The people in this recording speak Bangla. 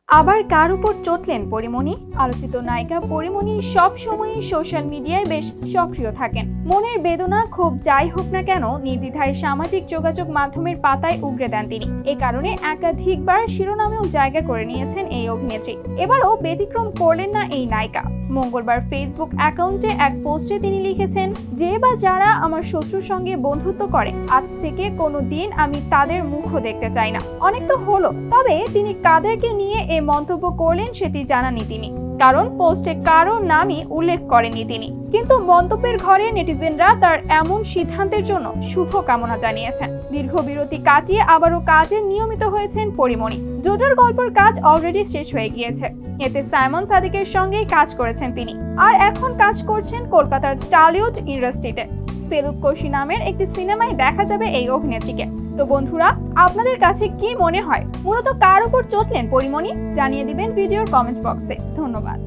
আবার কার উপর চটলেন পরিমণি? আলোচিত নায়িকা পরিমণি সব সময়ই সোশ্যাল মিডিয়ায় বেশ সক্রিয় থাকেন। মনের বেদনা ক্ষোভ যাই হোক না কেন নির্দ্বিধায় সামাজিক যোগাযোগ মাধ্যমের পাতায় উগরে দেন তিনি। এ কারণে একাধিকবার শিরোনামেও জায়গা করে নিয়েছেন এই অভিনেত্রী। এবারও ব্যতিক্রম করলেন না এই নায়িকা। মঙ্গলবার ফেসবুক অ্যাকাউন্টে এক পোস্টে তিনি লিখেছেন, যে বা যারা আমার শত্রুর সঙ্গে বন্ধুত্ব করে আজ থেকে কোনো দিন আমি তাদের মুখও দেখতে চাই না। অনেক তো হলো, তবে তিনি কাদেরকে নিয়ে এ মন্তব্য করলেন সেটি জানাননি তিনি, কারণ পোস্টে কারো নামই উল্লেখ করেননি তিনি। কিন্তু মন্তব্যের ঘরে নেটিজেনরা তার এমন সিদ্ধান্তের জন্য শুভ কামনা জানিয়েছেন। দীর্ঘ বিরতি কাটিয়ে আবারও কাজে নিয়মিত হয়েছেন পরিমণি। জোটার গল্পের কাজ অলরেডি শেষ হয়ে গিয়েছে। এতে সাইমন সাদিকের সঙ্গে কাজ করেছেন তিনি, আর এখন কাজ করছেন কলকাতার টলিউড ইন্ডাস্ট্রিতে। ফেলুক কোশি নামের একটি সিনেমায় দেখা যাবে এই অভিনেত্রীকে। তো বন্ধুরা, আপনাদের কাছে কি মনে হয় মূলত কার উপর চটলেন পরিমণি? জানিয়ে দিবেন ভিডিওর কমেন্ট বক্সে। ধন্যবাদ।